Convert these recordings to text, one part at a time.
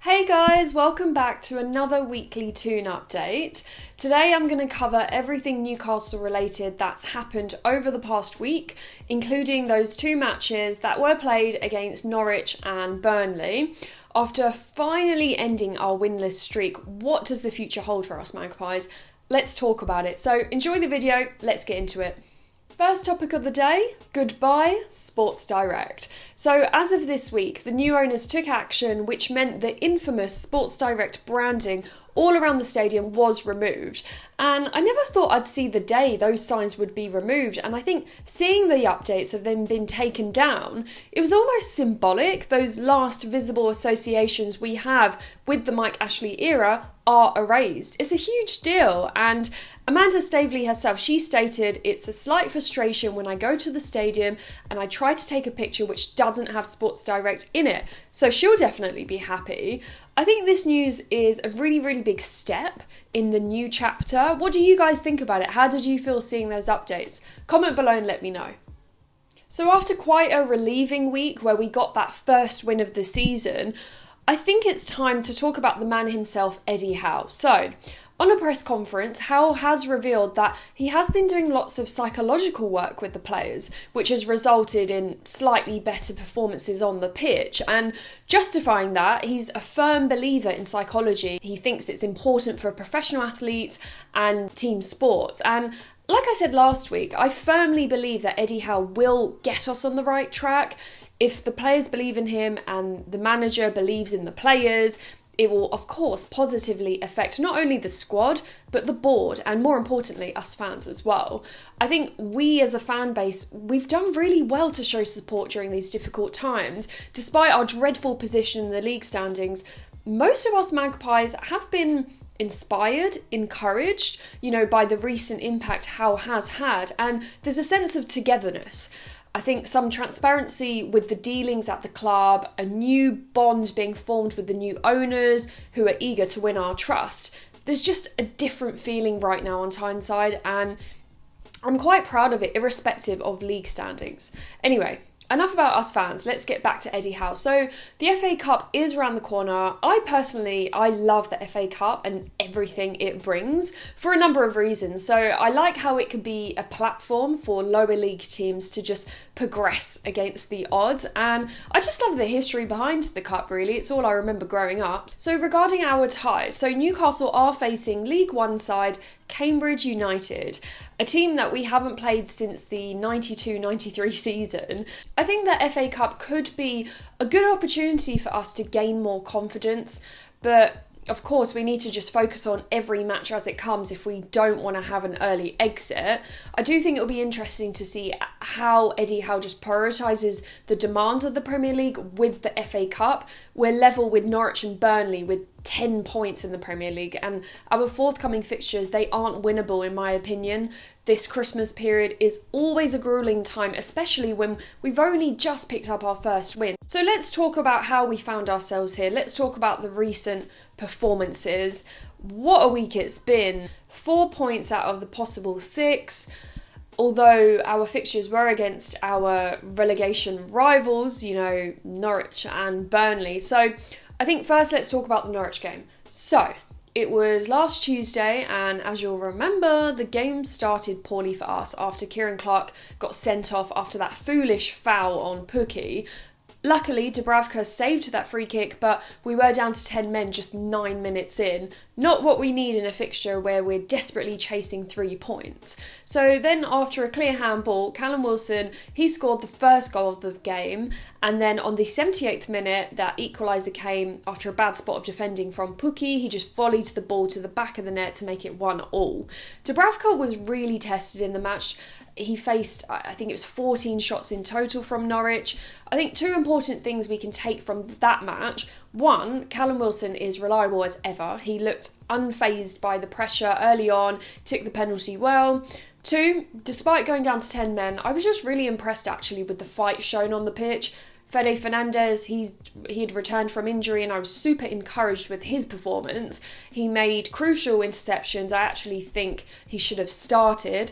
Hey guys, welcome back to another weekly Toon update. Today I'm going to cover everything Newcastle related that's happened over the past week, including those two matches that were played against Norwich and Burnley. After finally ending our winless streak, what does the future hold for us Magpies? Let's talk about it. So enjoy the video, let's get into it. First topic of the day, goodbye Sports Direct. So as of this week, the new owners took action, which meant the infamous Sports Direct branding all around the stadium was removed. And I never thought I'd see the day those signs would be removed. And I think seeing the updates of them being taken down, it was almost symbolic. Those last visible associations we have with the Mike Ashley era are erased. It's a huge deal. And Amanda Staveley herself, she stated, "It's a slight frustration when I go to the stadium and I try to take a picture which doesn't have Sports Direct in it." So she'll definitely be happy. I think this news is a really big step in the new chapter. What do you guys think about it? How did you feel seeing those updates? Comment below and let me know. So after quite a relieving week where we got that first win of the season, I think it's time to talk about the man himself, Eddie Howe. So, on a press conference, Howe has revealed that he has been doing lots of psychological work with the players, which has resulted in slightly better performances on the pitch. And justifying that, he's a firm believer in psychology. He thinks it's important for professional athletes and team sports. And like I said last week, I firmly believe that Eddie Howe will get us on the right track. If the players believe in him and the manager believes in the players, it will, of course, positively affect not only the squad, but the board, and more importantly, us fans as well. I think we as a fan base, we've done really well to show support during these difficult times. Despite our dreadful position in the league standings, most of us Magpies have been inspired, encouraged, by the recent impact Howe has had, and there's a sense of togetherness. I think some transparency with the dealings at the club, a new bond being formed with the new owners who are eager to win our trust. There's just a different feeling right now on Tyneside, and I'm quite proud of it, irrespective of league standings. Anyway, enough about us fans, let's get back to Eddie Howe. So the FA Cup is around the corner. I love the FA Cup and everything it brings for a number of reasons. So I like how it can be a platform for lower league teams to just progress against the odds. And I just love the history behind the cup, really. It's all I remember growing up. So regarding our ties, so Newcastle are facing League One side Cambridge United, a team that we haven't played since the 92-93 season. I think the FA Cup could be a good opportunity for us to gain more confidence, but of course we need to just focus on every match as it comes if we don't want to have an early exit. I do think it'll be interesting to see how Eddie Howe just prioritises the demands of the Premier League with the FA Cup. We're level with Norwich and Burnley with 10 points in the Premier League, and our forthcoming fixtures, they aren't winnable in my opinion. This Christmas period is always a gruelling time, especially when we've only just picked up our first win. So let's talk about how we found ourselves here. Let's talk about the recent performances. What a week it's been. 4 points out of the possible 6. Although our fixtures were against our relegation rivals, Norwich and Burnley. So I think first let's talk about the Norwich game. So it was last Tuesday, and as you'll remember, the game started poorly for us after Kieran Clark got sent off after that foolish foul on Pukki. Luckily, Dubravka saved that free kick, but we were down to 10 men just 9 minutes in. Not what we need in a fixture where we're desperately chasing 3 points. So then after a clear handball, Callum Wilson, he scored the first goal of the game. And then on the 78th minute, that equaliser came after a bad spot of defending from Pukki. He just volleyed the ball to the back of the net to make it 1-1. Dubravka was really tested in the match. He faced, I think it was 14 shots in total from Norwich. I think 2 important things we can take from that match. 1, Callum Wilson is reliable as ever. He looked unfazed by the pressure early on, took the penalty well. 2, despite going down to 10 men, I was just really impressed actually with the fight shown on the pitch. Fede Fernandez, he had returned from injury, and I was super encouraged with his performance. He made crucial interceptions. I actually think he should have started.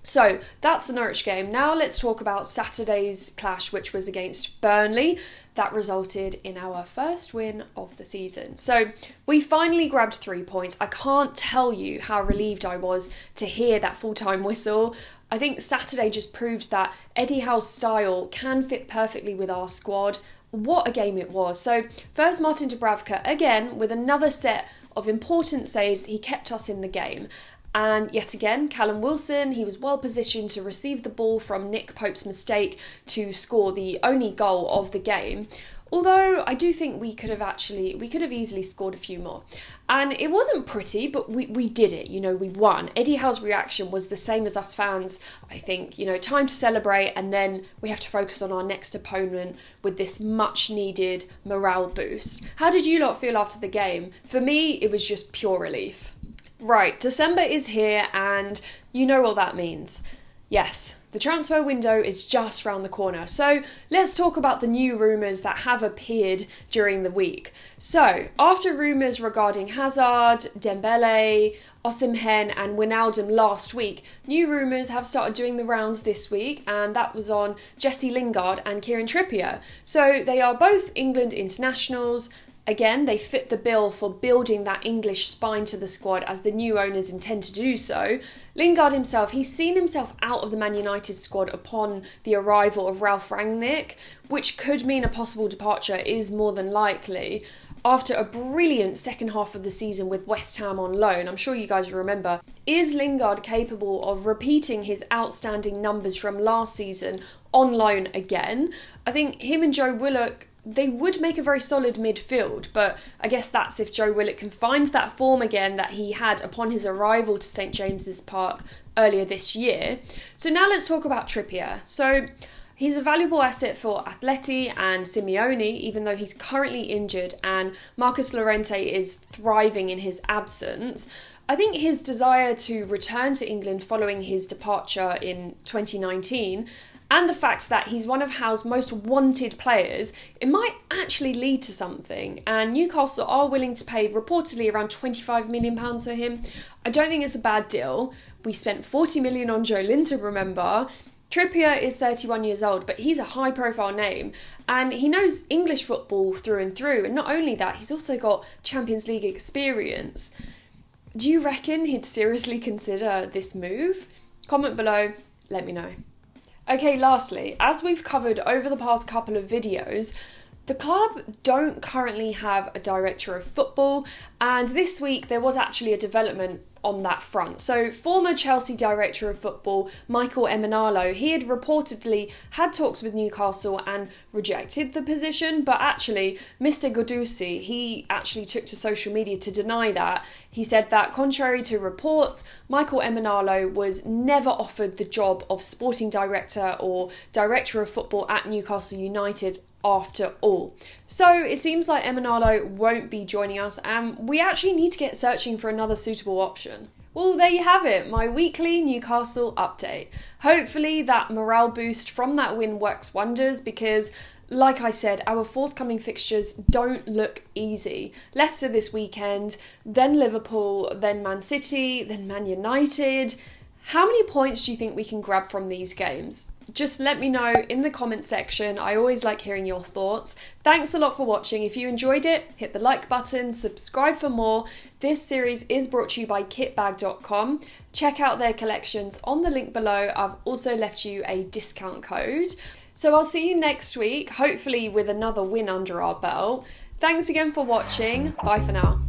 So that's the Norwich game. Now let's talk about Saturday's clash, which was against Burnley. That resulted in our first win of the season. So we finally grabbed 3 points. I can't tell you how relieved I was to hear that full-time whistle. I think Saturday just proved that Eddie Howe's style can fit perfectly with our squad. What a game it was. So first, Martin Dubravka, again, with another set of important saves, he kept us in the game. And yet again, Callum Wilson, he was well positioned to receive the ball from Nick Pope's mistake to score the only goal of the game. Although I do think we could have easily scored a few more. And it wasn't pretty, but we did it, we won. Eddie Howe's reaction was the same as us fans, I think, time to celebrate, and then we have to focus on our next opponent with this much needed morale boost. How did you lot feel after the game? For me, it was just pure relief. Right, December is here and you know what that means. Yes, the transfer window is just round the corner. So let's talk about the new rumours that have appeared during the week. So after rumours regarding Hazard, Dembele, Osimhen and Wijnaldum last week, new rumours have started doing the rounds this week, and that was on Jesse Lingard and Kieran Trippier. So they are both England internationals. Again, they fit the bill for building that English spine to the squad as the new owners intend to do so. Lingard himself, he's seen himself out of the Man United squad upon the arrival of Ralf Rangnick, which could mean a possible departure is more than likely. After a brilliant second half of the season with West Ham on loan, I'm sure you guys remember, is Lingard capable of repeating his outstanding numbers from last season on loan again? I think him and Joe Willock, they would make a very solid midfield, but I guess that's if Joe Willock can find that form again that he had upon his arrival to St James's Park earlier this year. So now let's talk about Trippier. So he's a valuable asset for Atleti and Simeone, even though he's currently injured and Marcus Llorente is thriving in his absence. I think his desire to return to England following his departure in 2019 and the fact that he's one of Howe's most wanted players, it might actually lead to something. And Newcastle are willing to pay reportedly around £25 million for him. I don't think it's a bad deal. We spent £40 million on Joe Linton, remember. Trippier is 31 years old, but he's a high-profile name, and he knows English football through and through. And not only that, he's also got Champions League experience. Do you reckon he'd seriously consider this move? Comment below, let me know. Okay, lastly, as we've covered over the past couple of videos, the club don't currently have a director of football, and this week there was actually a development on that front. So former Chelsea director of football Michael Emenalo, he had reportedly had talks with Newcastle and rejected the position, but actually Mr. Gudusi, he actually took to social media to deny that. He said that contrary to reports, Michael Emenalo was never offered the job of sporting director or director of football at Newcastle United after all. So it seems like Emenalo won't be joining us, and we actually need to get searching for another suitable option. Well, there you have it, my weekly Newcastle update. Hopefully that morale boost from that win works wonders, because like I said, our forthcoming fixtures don't look easy. Leicester this weekend, then Liverpool, then Man City, then Man United. How many points do you think we can grab from these games? Just let me know in the comment section. I always like hearing your thoughts. Thanks a lot for watching. If you enjoyed it, hit the like button, subscribe for more. This series is brought to you by kitbag.com. Check out their collections on the link below. I've also left you a discount code. So I'll see you next week, hopefully with another win under our belt. Thanks again for watching. Bye for now.